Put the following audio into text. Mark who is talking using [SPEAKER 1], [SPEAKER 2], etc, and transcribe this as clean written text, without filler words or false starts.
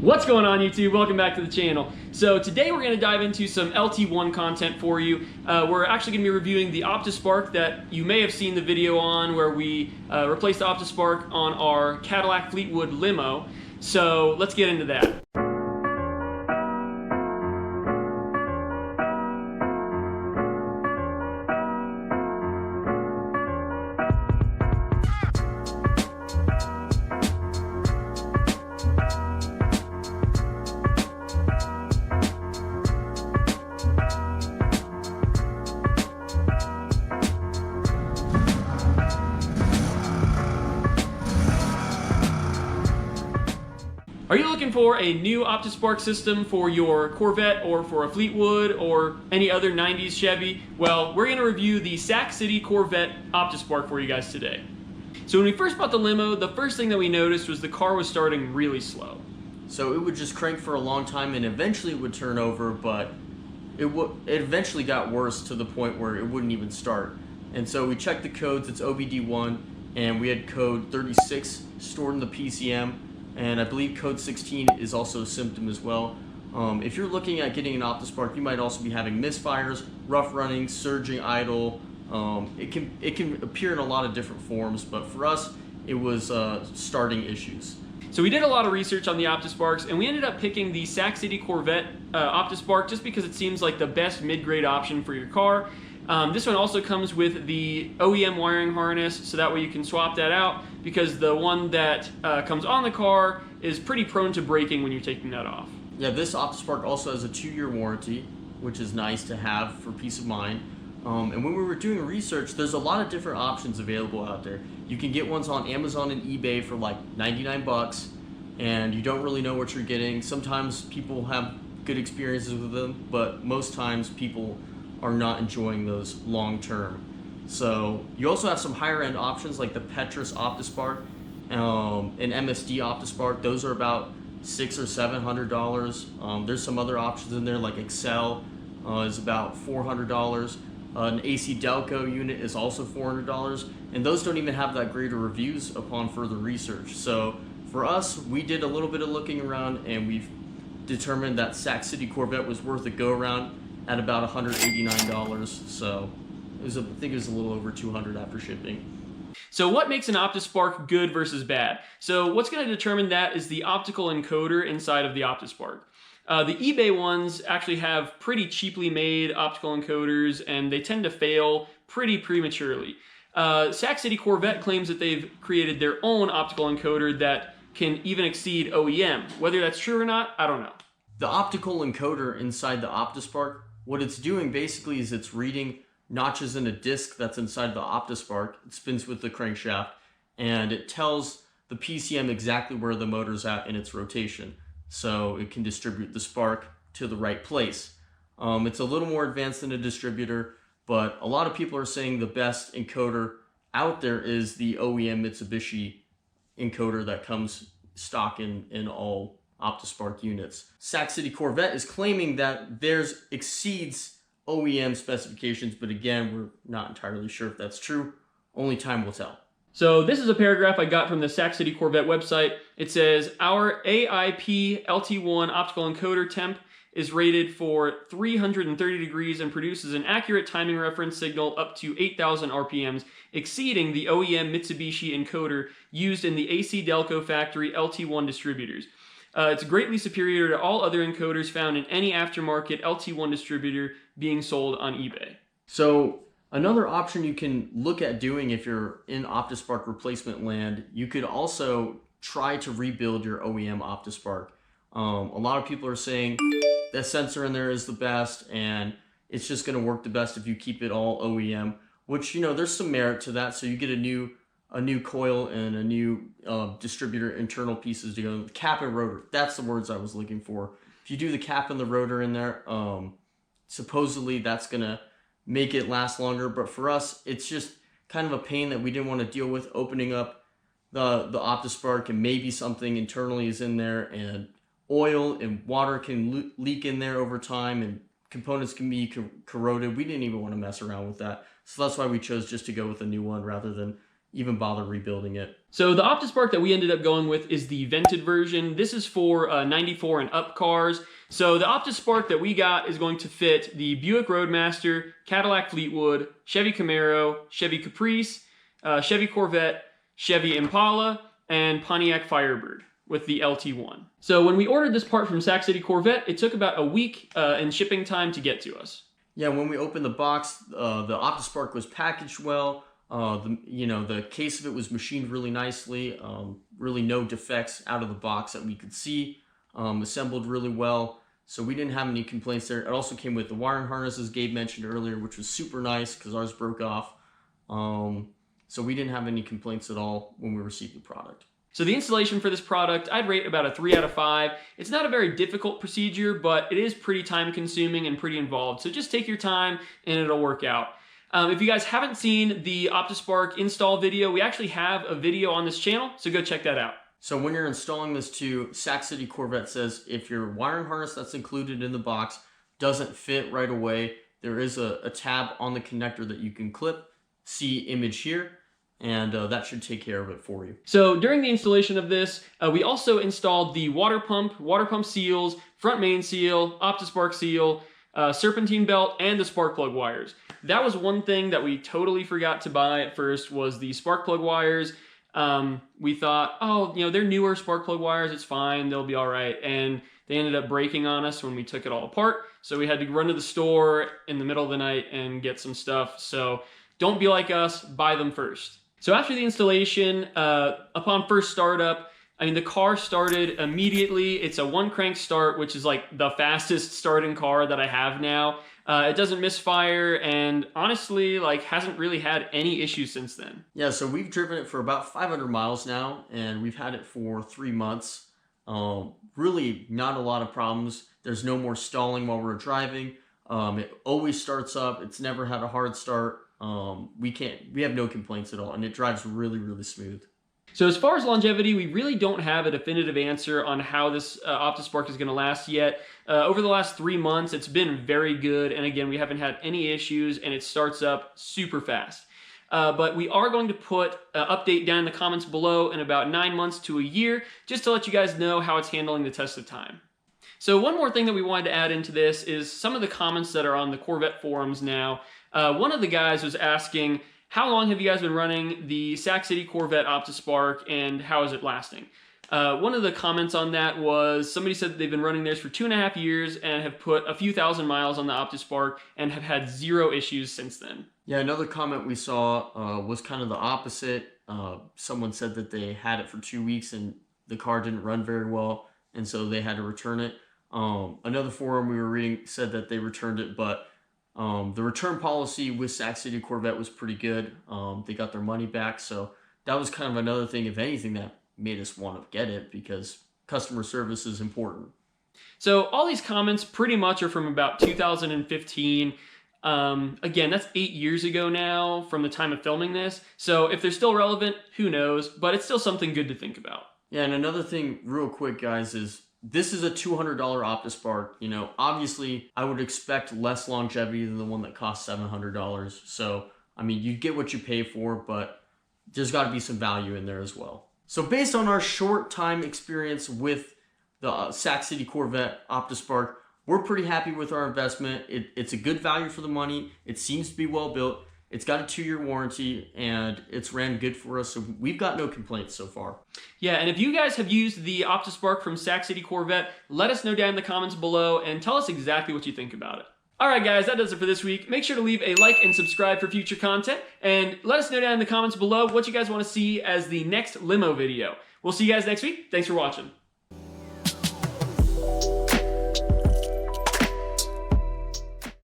[SPEAKER 1] What's going on, YouTube? Welcome back to the channel. So today we're going to dive into some LT1 content for you. We're actually going to be reviewing the Optispark that you may have seen the video on where we replaced the Optispark on our Cadillac Fleetwood limo. So let's get into that. Are you looking for a new Optispark system for your Corvette or for a Fleetwood or any other 90s Chevy? Well, we're going to review the Sac City Corvette Optispark for you guys today. So when we first bought the limo, the first thing that we noticed was the car was starting really slow.
[SPEAKER 2] So it would just crank for a long time and eventually it would turn over, but it eventually got worse to the point where it wouldn't even start. And so we checked the codes, it's OBD1, and we had code 36 stored in the PCM. And I believe code 16 is also a symptom as well. If you're looking at getting an Optispark, you might also be having misfires, rough running, surging idle. It can appear in a lot of different forms, but for us, it was starting issues.
[SPEAKER 1] So we did a lot of research on the Optisparks, and we ended up picking the Sac City Corvette Optispark just because it seems like the best mid-grade option for your car. This one also comes with the OEM wiring harness, so that way you can swap that out, because the one that comes on the car is pretty prone to breaking when you're taking that off.
[SPEAKER 2] Yeah, this Optispark also has a 2-year warranty, which is nice to have for peace of mind. And when we were doing research, there's a lot of different options available out there. You can get ones on Amazon and eBay for like 99 bucks, and you don't really know what you're getting. Sometimes people have good experiences with them, but most times people are not enjoying those long term. So you also have some higher end options like the Petrus Optispark, and MSD Optispark. Those are about $600 or $700. There's some other options in there like Excel is about $400. An AC Delco unit is also $400, and those don't even have that great of reviews upon further research. So for us, we did a little bit of looking around and we've determined that Sac City Corvette was worth a go around at about $189. So I think it was a little over $200 after shipping.
[SPEAKER 1] So what makes an Optispark good versus bad? So what's going to determine that is the optical encoder inside of the Optispark. The eBay ones actually have pretty cheaply made optical encoders, and they tend to fail pretty prematurely. Sac City Corvette claims that they've created their own optical encoder that can even exceed OEM. Whether that's true or not, I don't know.
[SPEAKER 2] The optical encoder inside the Optispark, what it's doing basically is it's reading notches in a disc that's inside the Optispark. It spins with the crankshaft, and it tells the PCM exactly where the motor's at in its rotation, so it can distribute the spark to the right place. It's a little more advanced than a distributor, but a lot of people are saying the best encoder out there is the OEM Mitsubishi encoder that comes stock in all Optispark units. Sac City Corvette is claiming that theirs exceeds OEM specifications, but again, we're not entirely sure if that's true. Only time will tell.
[SPEAKER 1] So this is a paragraph I got from the Sac City Corvette website. It says, our AIP LT1 optical encoder temp is rated for 330 degrees and produces an accurate timing reference signal up to 8,000 RPMs, exceeding the OEM Mitsubishi encoder used in the AC Delco factory LT1 distributors. It's greatly superior to all other encoders found in any aftermarket LT1 distributor being sold on eBay.
[SPEAKER 2] So another option you can look at doing if you're in Optispark replacement land, you could also try to rebuild your OEM Optispark. A lot of people are saying that sensor in there is the best and it's just going to work the best if you keep it all OEM, which, you know, there's some merit to that. So you get a new coil and a new distributor internal pieces together. Cap and rotor, that's the words I was looking for. If you do the cap and the rotor in there, supposedly that's gonna make it last longer, but for us it's just kind of a pain that we didn't want to deal with, opening up the Optispark and maybe something internally is in there, and oil and water can leak in there over time and components can be corroded. We didn't even want to mess around with that, so that's why we chose just to go with a new one rather than even bother rebuilding it.
[SPEAKER 1] So the Optispark that we ended up going with is the vented version. This is for 94 and up cars. So the Optispark that we got is going to fit the Buick Roadmaster, Cadillac Fleetwood, Chevy Camaro, Chevy Caprice, Chevy Corvette, Chevy Impala, and Pontiac Firebird with the LT1. So when we ordered this part from Sac City Corvette, it took about a week in shipping time to get to us.
[SPEAKER 2] Yeah, when we opened the box, the Optispark was packaged well. The case of it was machined really nicely. Really no defects out of the box that we could see. Assembled really well, so we didn't have any complaints there. It also came with the wiring harness, as Gabe mentioned earlier, which was super nice because ours broke off. So we didn't have any complaints at all when we received the product.
[SPEAKER 1] So the installation for this product, I'd rate about a 3 out of 5. It's not a very difficult procedure, but it is pretty time consuming and pretty involved. So just take your time and it'll work out. If you guys haven't seen the Optispark install video, we actually have a video on this channel, so go check that out.
[SPEAKER 2] So when you're installing this too, Sac City Corvette says if your wiring harness that's included in the box doesn't fit right away, there is a tab on the connector that you can clip, see image here, and that should take care of it for you.
[SPEAKER 1] So during the installation of this, we also installed the water pump seals, front main seal, Optispark seal, serpentine belt, and the spark plug wires. That was one thing that we totally forgot to buy at first, was the spark plug wires. We thought, oh, they're newer spark plug wires, it's fine, they'll be all right. And they ended up breaking on us when we took it all apart. So we had to run to the store in the middle of the night and get some stuff. So don't be like us, buy them first. So after the installation, upon first startup, the car started immediately. It's a one crank start, which is like the fastest starting car that I have now. It doesn't misfire, and honestly, hasn't really had any issues since then.
[SPEAKER 2] Yeah, so we've driven it for about 500 miles now, and we've had it for 3 months. Really not a lot of problems. There's no more stalling while we're driving. It always starts up. It's never had a hard start. We have no complaints at all, and it drives really, really smooth.
[SPEAKER 1] So as far as longevity, we really don't have a definitive answer on how this Optispark is going to last yet. Over the last 3 months, it's been very good, and again, we haven't had any issues, and it starts up super fast. But we are going to put an update down in the comments below in about 9 months to a year, just to let you guys know how it's handling the test of time. So one more thing that we wanted to add into this is some of the comments that are on the Corvette forums now. One of the guys was asking, how long have you guys been running the Sac City Corvette Optispark, and how is it lasting? One of the comments on that was, somebody said that they've been running theirs for 2.5 years and have put a few thousand miles on the Optispark and have had 0 issues since then.
[SPEAKER 2] Yeah, another comment we saw was kind of the opposite. Someone said that they had it for 2 weeks and the car didn't run very well, and so they had to return it. Another forum we were reading said that they returned it, but the return policy with Sac City Corvette was pretty good. They got their money back, so that was kind of another thing, if anything, that made us want to get it, because customer service is important.
[SPEAKER 1] So all these comments pretty much are from about 2015. Again, that's 8 years ago now from the time of filming this. So if they're still relevant, who knows? But it's still something good to think about.
[SPEAKER 2] Yeah, and another thing real quick, guys, is this is a $200 Optispark. Obviously, I would expect less longevity than the one that costs $700. So, you get what you pay for, but there's got to be some value in there as well. So based on our short time experience with the Sac City Corvette Optispark, we're pretty happy with our investment. It's a good value for the money. It seems to be well built. It's got a 2-year warranty, and it's ran good for us, so we've got no complaints so far.
[SPEAKER 1] Yeah, and if you guys have used the Optispark from Sac City Corvette, let us know down in the comments below and tell us exactly what you think about it. Alright guys, that does it for this week. Make sure to leave a like and subscribe for future content, and let us know down in the comments below what you guys want to see as the next limo video. We'll see you guys next week. Thanks for watching.